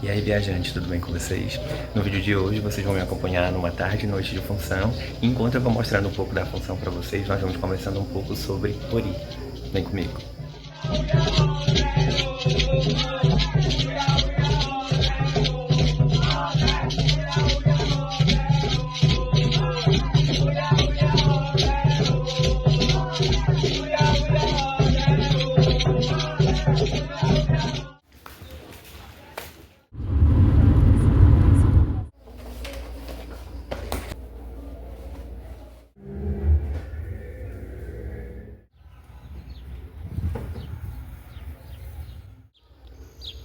E aí, viajantes, tudo bem com vocês? No vídeo de hoje vocês vão me acompanhar numa tarde e noite de função. E enquanto eu vou mostrando um pouco da função para vocês, nós vamos conversando um pouco sobre Ori. Vem comigo.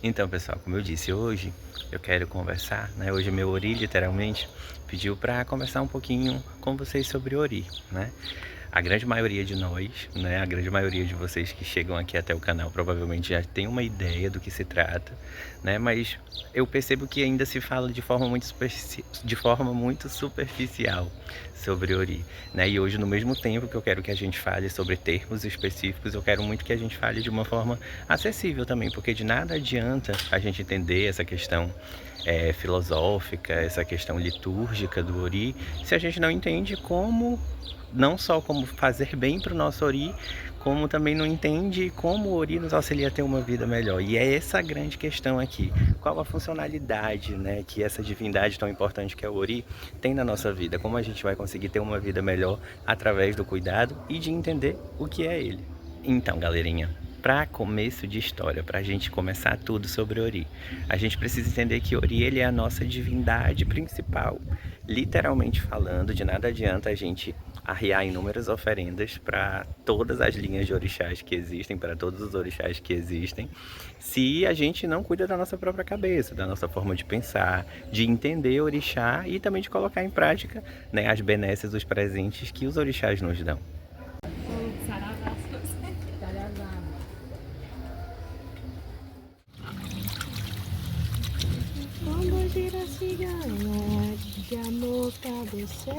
Então, pessoal, como eu disse, hoje eu quero conversar, né? Hoje meu Ori, literalmente, pediu para conversar um pouquinho com vocês sobre Ori, né? A grande maioria de nós, né? A grande maioria de vocês que chegam aqui até o canal provavelmente já tem uma ideia do que se trata, né? Mas eu percebo que ainda se fala de forma muito superficial sobre Ori, né? E hoje, no mesmo tempo que eu quero que a gente fale sobre termos específicos, eu quero muito que a gente fale de uma forma acessível também, porque de nada adianta a gente entender essa questão filosófica, essa questão litúrgica do Ori, se a gente não entende como, não só como fazer bem para o nosso Ori, como também não entende como o Ori nos auxilia a ter uma vida melhor. E é essa a grande questão aqui. Qual a funcionalidade, né, que essa divindade tão importante que é o Ori tem na nossa vida? Como a gente vai conseguir ter uma vida melhor através do cuidado e de entender o que é ele? Então, galerinha, para começo de história, para a gente começar tudo sobre Ori, a gente precisa entender que Ori, ele é a nossa divindade principal. Literalmente falando, de nada adianta a gente arriar inúmeras oferendas para todas as linhas de orixás que existem, para todos os orixás que existem, se a gente não cuida da nossa própria cabeça, da nossa forma de pensar, de entender o orixá e também de colocar em prática, né, as benesses, os presentes que os orixás nos dão. Quando gira a cigarra, de amor cabeça.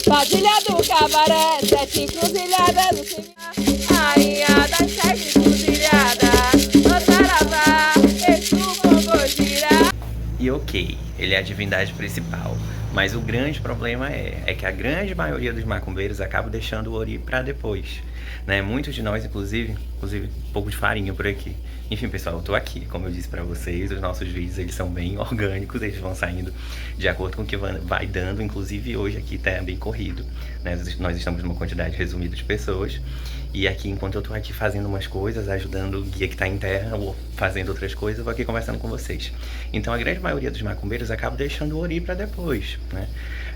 Padilha do cabaré, sete encruzilhadas do cime. Rainha das sete encruzilhadas, no saravá, vou girar. E ok, ele é a divindade principal, mas o grande problema é que a grande maioria dos macumbeiros acaba deixando o Ori para depois, né? Muitos de nós, inclusive um pouco de farinha por aqui. Enfim, pessoal, eu tô aqui, como eu disse para vocês, os nossos vídeos, eles são bem orgânicos, eles vão saindo de acordo com o que vai dando, inclusive hoje aqui tá bem corrido, né? Nós estamos numa quantidade resumida de pessoas, e aqui, enquanto eu tô aqui fazendo umas coisas, ajudando o guia que tá em terra, ou fazendo outras coisas, eu vou aqui conversando com vocês. Então, a grande maioria dos macumbeiros acaba deixando o Ori para depois, né?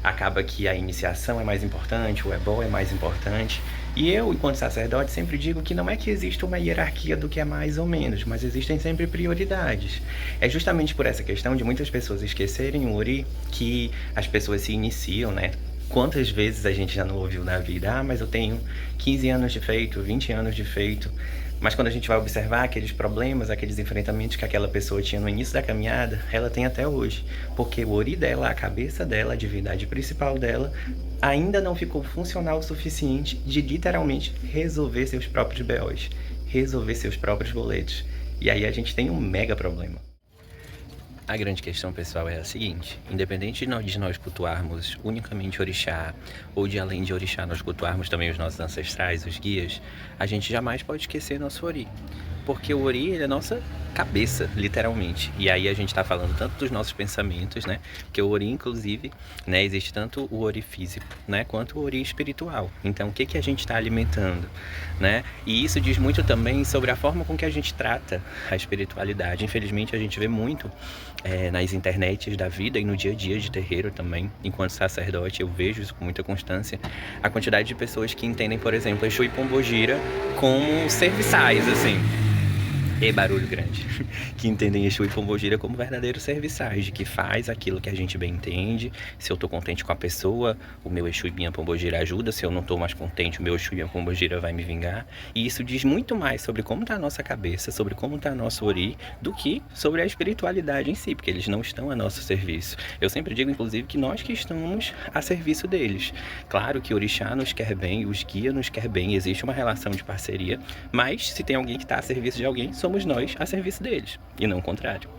Acaba que a iniciação é mais importante, o ebó é mais importante. E eu, enquanto sacerdote, sempre digo que não é que existe uma hierarquia do que é mais ou menos, mas existem sempre prioridades. É justamente por essa questão de muitas pessoas esquecerem o Ori que as pessoas se iniciam, né? Quantas vezes a gente já não ouviu na vida, ah, mas eu tenho 15 anos de feito, 20 anos de feito. Mas quando a gente vai observar aqueles problemas, aqueles enfrentamentos que aquela pessoa tinha no início da caminhada, ela tem até hoje. Porque o Ori dela, a cabeça dela, a divindade principal dela, ainda não ficou funcional o suficiente de literalmente resolver seus próprios BOs, resolver seus próprios boletos. E aí a gente tem um mega problema. A grande questão, pessoal, é a seguinte: independente de nós cultuarmos unicamente orixá, ou de além de orixá nós cultuarmos também os nossos ancestrais, os guias, a gente jamais pode esquecer nosso Ori. Porque o Ori, ele é a nossa cabeça, literalmente. E aí a gente tá falando tanto dos nossos pensamentos, né? Porque o Ori, inclusive, né, existe tanto o Ori físico, né, quanto o Ori espiritual. Então, o que que a gente está alimentando, né? E isso diz muito também sobre a forma com que a gente trata a espiritualidade. Infelizmente, a gente vê muito nas internets da vida e no dia a dia de terreiro também. Enquanto sacerdote, eu vejo isso com muita constância. A quantidade de pessoas que entendem, por exemplo, Exu e Pombogira como serviçais, assim. E barulho grande, que entendem Exu e Pombogira como verdadeiros serviçais, de que faz aquilo que a gente bem entende. Se eu tô contente com a pessoa, o meu Exu e minha Pombogira ajuda. Se eu não tô mais contente, o meu Exu e minha Pombogira vai me vingar. E isso diz muito mais sobre como tá a nossa cabeça, sobre como tá nosso Ori, do que sobre a espiritualidade em si, porque eles não estão a nosso serviço. Eu sempre digo, inclusive, que nós que estamos a serviço deles. Claro que o orixá nos quer bem, os guias nos quer bem, existe uma relação de parceria, mas se tem alguém que está a serviço de alguém, somos somos nós a serviço deles, e não o contrário.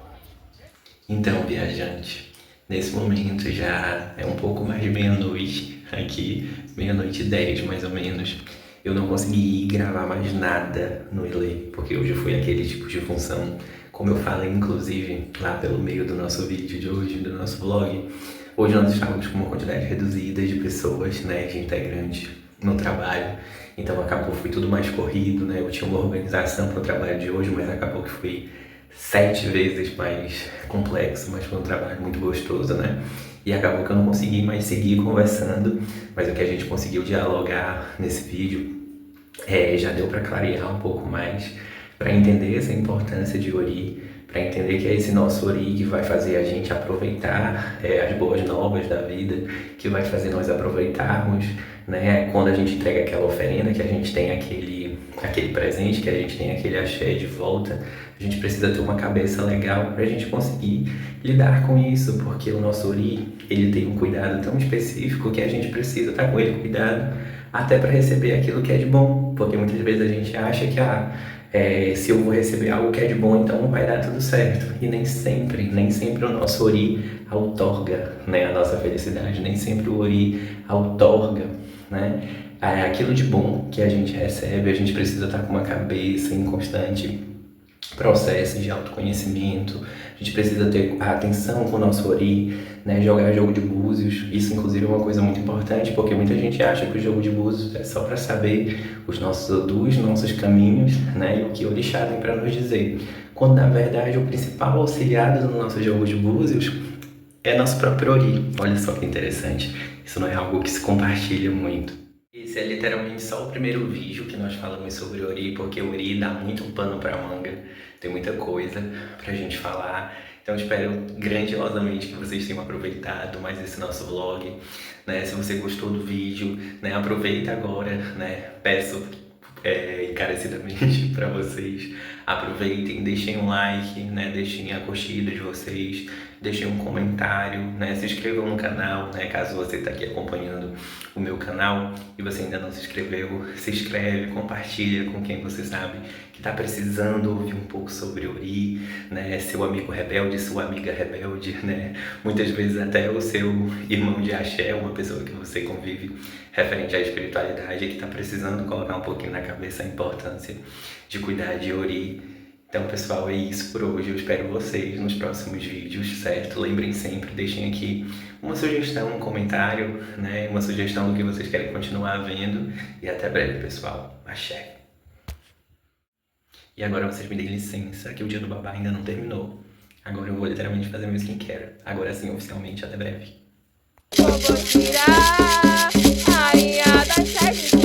Então, viajante, nesse momento já é um pouco mais de meia-noite aqui, 00:10 mais ou menos. Eu não consegui gravar mais nada no Ilê, porque hoje foi aquele tipo de função, como eu falei inclusive lá pelo meio do nosso vídeo de hoje, do nosso vlog. Hoje nós estávamos com uma quantidade reduzida de pessoas, né, de integrantes no trabalho, então acabou, foi tudo mais corrido, né, eu tinha uma organização para o trabalho de hoje, mas acabou que foi 7 vezes mais complexo, mas foi um trabalho muito gostoso, né? E acabou que eu não consegui mais seguir conversando, mas o que a gente conseguiu dialogar nesse vídeo já deu para clarear um pouco mais, para entender essa importância de Ori, para entender que é esse nosso Ori que vai fazer a gente aproveitar as boas novas da vida, que vai fazer nós aproveitarmos, né, quando a gente entrega aquela oferenda, que a gente tem aquele presente, que a gente tem aquele axé de volta. A gente precisa ter uma cabeça legal para a gente conseguir lidar com isso, porque o nosso Ori, ele tem um cuidado tão específico que a gente precisa estar com ele cuidado até para receber aquilo que é de bom, porque muitas vezes a gente acha que se eu vou receber algo que é de bom, então vai dar tudo certo. E nem sempre o nosso Ori outorga, né, a nossa felicidade, nem sempre o Ori outorga, né, aquilo de bom que a gente recebe. A gente precisa estar com uma cabeça em constante processo de autoconhecimento. A gente precisa ter a atenção com o nosso Ori, né, jogar jogo de búzios. Isso inclusive é uma coisa muito importante, porque muita gente acha que o jogo de búzios é só para saber os nossos odus, nossos caminhos, né, e o que o orixá tem para nos dizer, quando na verdade o principal auxiliado no nosso jogo de búzios é nosso próprio Ori. Olha só que interessante, isso não é algo que se compartilha muito. Esse é literalmente só o primeiro vídeo que nós falamos sobre Ori, porque o Ori dá muito pano pra manga, tem muita coisa pra gente falar. Então espero grandiosamente que vocês tenham aproveitado mais esse nosso vlog, né? Se você gostou do vídeo, né, aproveita agora, né? Peço encarecidamente para vocês, aproveitem, deixem um like, né, deixem a curtida de vocês, deixem um comentário, né, se inscrevam no canal, né, caso você está aqui acompanhando o meu canal e você ainda não se inscreveu, se inscreve, compartilha com quem você sabe que está precisando ouvir um pouco sobre Ori, né, seu amigo rebelde, sua amiga rebelde, né, muitas vezes até o seu irmão de axé, uma pessoa que você convive referente à espiritualidade, que está precisando colocar um pouquinho na cabeça a importância de cuidar de Ori. Então, pessoal, é isso por hoje. Eu espero vocês nos próximos vídeos, certo? Lembrem sempre, deixem aqui uma sugestão, um comentário, né? Uma sugestão do que vocês querem continuar vendo. E até breve, pessoal. Axé. E agora vocês me deem licença, que o dia do babá ainda não terminou. Agora eu vou literalmente fazer meu skincare. Agora sim, oficialmente, até breve. Vou tirar a rainha das sete